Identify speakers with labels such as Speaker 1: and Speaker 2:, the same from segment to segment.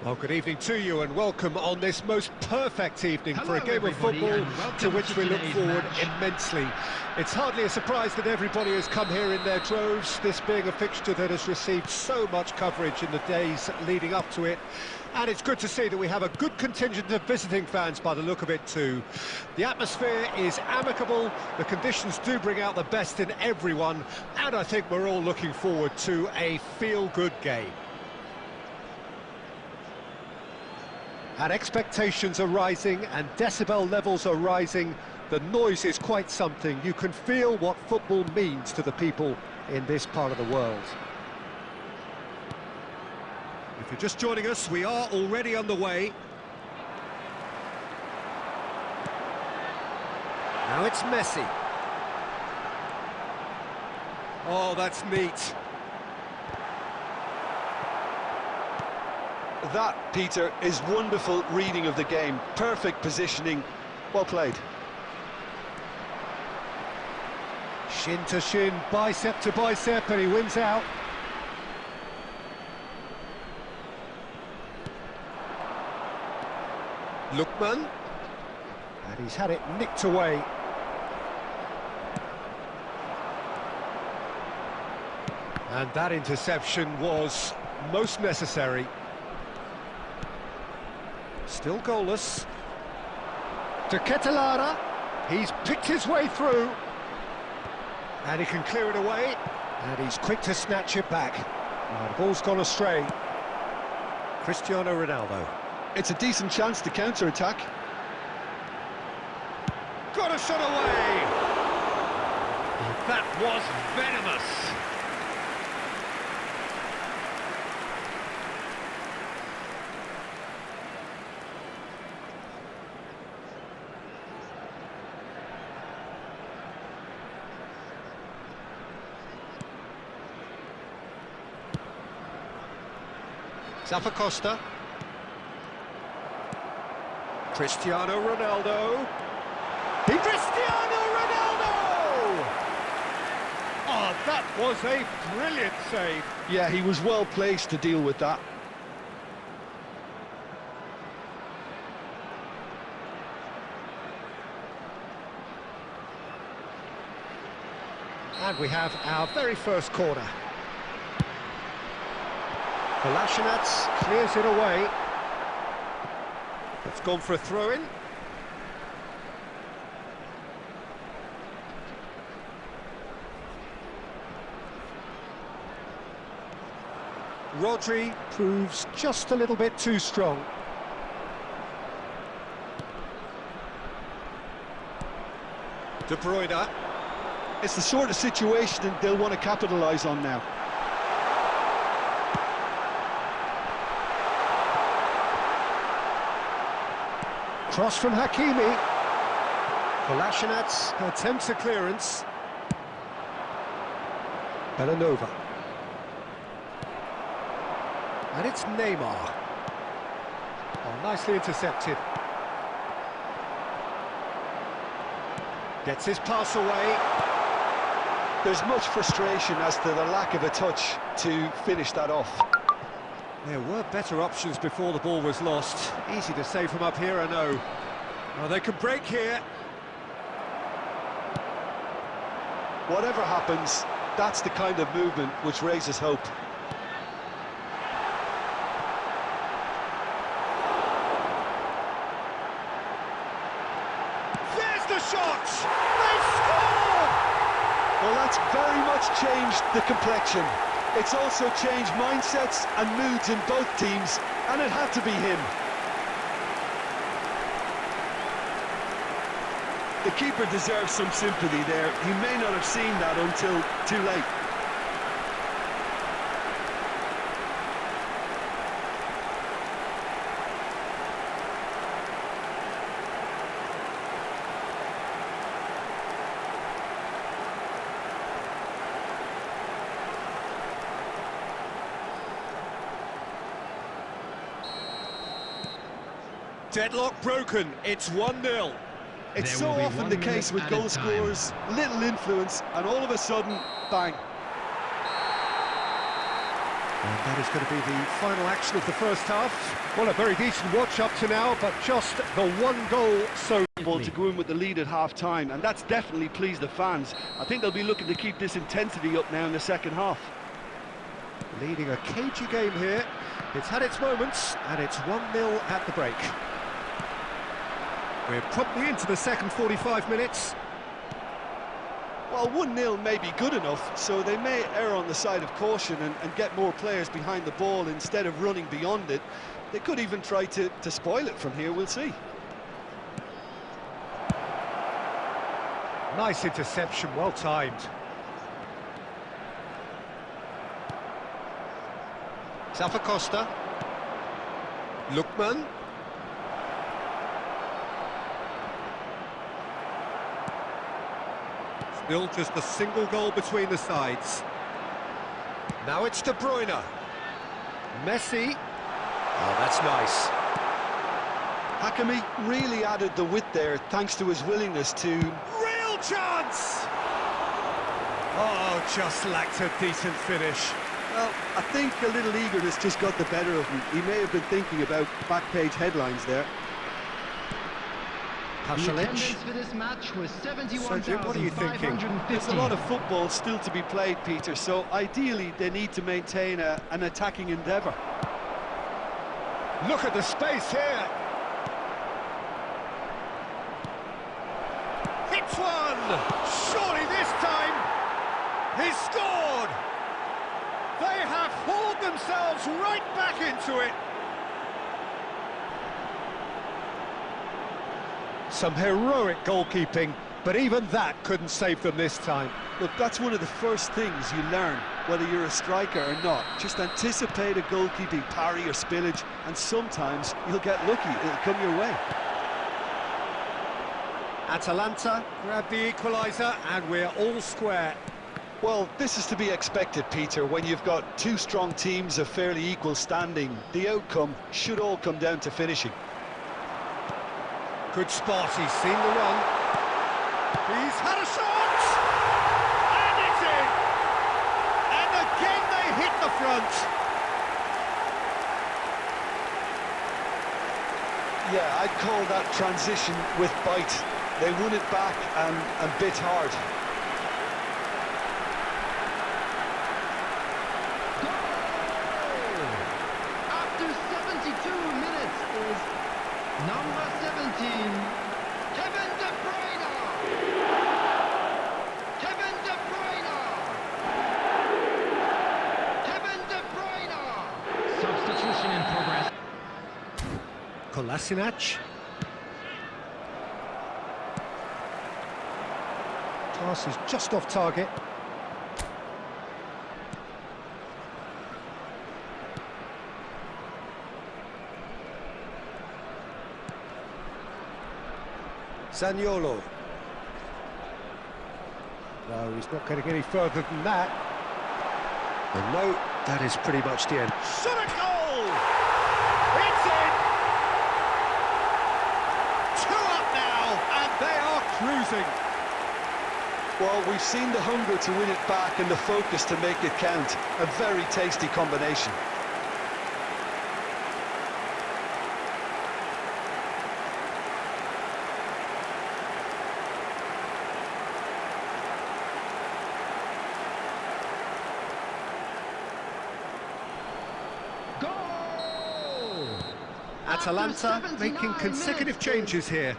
Speaker 1: Oh, good evening to you and welcome on this most perfect evening for a game of football to which we look forward immensely. It's hardly a surprise that everybody has come here in their droves, this being a fixture that has received so much coverage in the days leading up to it. And it's good to see that we have a good contingent of visiting fans by the look of it too. The atmosphere is amicable, the conditions do bring out the best in everyone, and I think we're all looking forward to a feel-good game. And expectations are rising and decibel levels are rising. The noise is quite something. You can feel what football means to the people in this part of the world. If you're just joining us, we are already underway. Now it's Messi. Oh, that's neat.
Speaker 2: That, Peter, is wonderful reading of the game. Perfect positioning. Well played.
Speaker 1: Shin to shin, bicep to bicep, and he wins out. Lookman. And he's had it nicked away. And that interception was most necessary. Still goalless. To Ketelara. He's picked his way through. And he can clear it away. And he's quick to snatch it back. Oh, the ball's gone astray. Cristiano Ronaldo.
Speaker 2: It's a decent chance to counter-attack.
Speaker 1: Got a shot away! That was venomous. Zappacosta. Cristiano Ronaldo. Cristiano Ronaldo! Oh, that was a brilliant save.
Speaker 2: Yeah, he was well placed to deal with that.
Speaker 1: And we have our very first corner. Kolasinac clears it away. It's gone for a throw-in. Rodri proves just a little bit too strong. De Bruyne.
Speaker 2: It's the sort of situation they'll want to capitalise on now.
Speaker 1: Cross from Hakimi. Kolasinac attempts a clearance. Belanova. And it's Neymar. Oh, nicely intercepted. Gets his pass away.
Speaker 2: There's much frustration as to the lack of a touch to finish that off.
Speaker 1: There were better options before the ball was lost. Easy to say from up here, I know. Well, they could break here.
Speaker 2: Whatever happens, that's the kind of movement which raises hope.
Speaker 1: There's the shot! They score!
Speaker 2: Well, that's very much changed the complexion. It's also changed mindsets and moods in both teams, and it had to be him. The keeper deserves some sympathy there. He may not have seen that until too late.
Speaker 1: Deadlock broken, it's 1-0.
Speaker 2: It's so often the case with goal scorers, little influence, and all of a sudden, bang.
Speaker 1: And that is going to be the final action of the first half. Well, a very decent watch up to now, but just the one goal so...
Speaker 2: To go in with the lead at half-time, and that's definitely pleased the fans. I think they'll be looking to keep this intensity up now in the second half.
Speaker 1: Leading a cagey game here. It's had its moments, and it's 1-0 at the break. We're probably into the second 45 minutes.
Speaker 2: Well, 1-0 may be good enough, so they may err on the side of caution and get more players behind the ball instead of running beyond it. They could even try to spoil it from here, we'll see.
Speaker 1: Nice interception, well timed. Costa. Lookman. Still just a single goal between the sides. Now it's De Bruyne. Messi. Oh, that's nice.
Speaker 2: Hakimi really added the width there thanks to his willingness to...
Speaker 1: Real chance! Oh, just lacked a decent finish.
Speaker 2: Well, I think a little eagerness just got the better of him. He may have been thinking about back-page headlines there.
Speaker 3: The attendance for this match was 71,550.
Speaker 2: There's a lot of football still to be played, Peter, so ideally they need to maintain an attacking endeavour.
Speaker 1: Look at the space here. Hits one! Surely this time he's scored! They have hauled themselves right back into it. Some heroic goalkeeping, but even that couldn't save them this time.
Speaker 2: Look, that's one of the first things you learn, whether you're a striker or not. Just anticipate a goalkeeping parry or spillage, and sometimes you'll get lucky, it'll come your way.
Speaker 1: Atalanta grab the equaliser, and we're all square.
Speaker 2: Well, this is to be expected, Peter, when you've got two strong teams of fairly equal standing. The outcome should all come down to finishing.
Speaker 1: Good spot, he's seen the run. He's had a shot! And it's in! And again they hit the front.
Speaker 2: Yeah, I'd call that transition with bite. They won it back and bit hard.
Speaker 3: After 72 minutes is number 17, Kevin De Bruyne! Kevin De Bruyne! Kevin De Bruyne! Substitution in progress.
Speaker 1: Kolasinac. Pass is just off target. Zaniolo. No, he's not getting any further than that. And no, that is pretty much the end. Shot a goal! It's in! 2 up now, and they are cruising.
Speaker 2: Well, we've seen the hunger to win it back and the focus to make it count. A very tasty combination.
Speaker 1: Atalanta making consecutive changes here.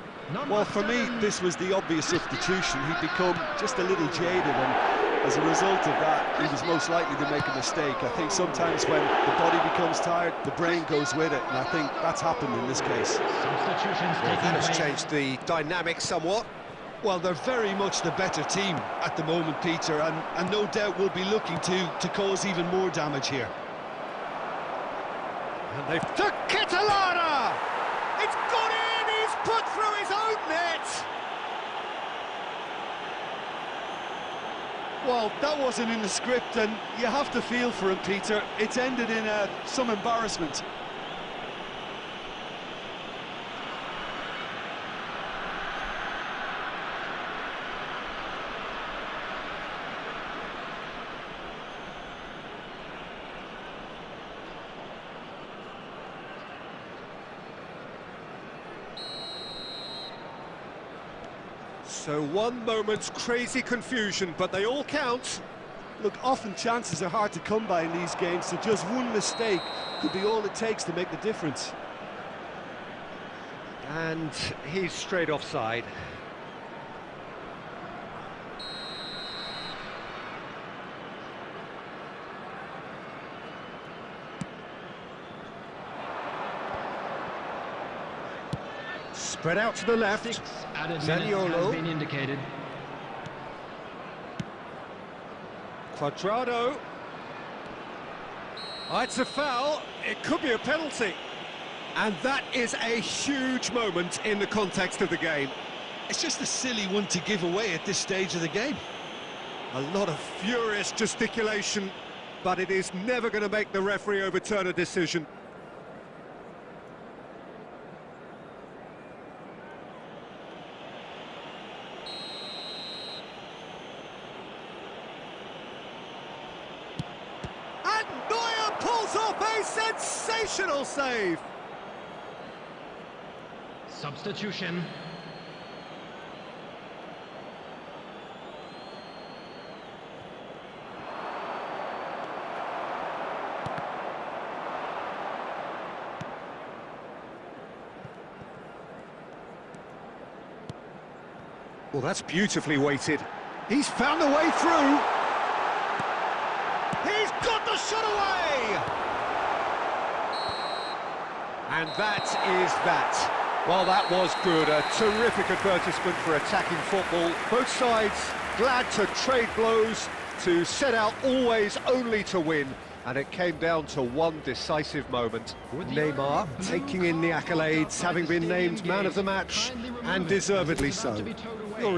Speaker 2: Well, for me, this was the obvious substitution. He'd become just a little jaded, and as a result of that, he was most likely to make a mistake. I think sometimes when the body becomes tired, the brain goes with it, and I think that's happened in this case.
Speaker 1: That has changed the dynamic somewhat.
Speaker 2: Well, they're very much the better team at the moment, Peter, and no doubt will be looking to cause even more damage here.
Speaker 1: And they've to Catalana! It's gone in! He's put through his own net!
Speaker 2: Well, that wasn't in the script, and you have to feel for him, Peter. It's ended in some embarrassment.
Speaker 1: So one moment's crazy confusion, but they all count.
Speaker 2: Look, often chances are hard to come by in these games, so just one mistake could be all it takes to make the difference.
Speaker 1: And he's straight offside. Spread out to the left.
Speaker 3: 6 added minutes
Speaker 1: Zaniolo.
Speaker 3: has been indicated.
Speaker 1: Quadrado. Oh, it's a foul. It could be a penalty. And that is a huge moment in the context of the game.
Speaker 2: It's just a silly one to give away at this stage of the game.
Speaker 1: A lot of furious gesticulation, but it is never going to make the referee overturn a decision. And Neuer pulls off a sensational save.
Speaker 3: Substitution.
Speaker 1: Well, that's beautifully weighted. He's found a way through. He's got the shot away! And that is that. Well, that was good. A terrific advertisement for attacking football. Both sides glad to trade blows, to set out always only to win. And it came down to one decisive moment. Neymar taking in the accolades, having been named man of the match, and deservedly so. Your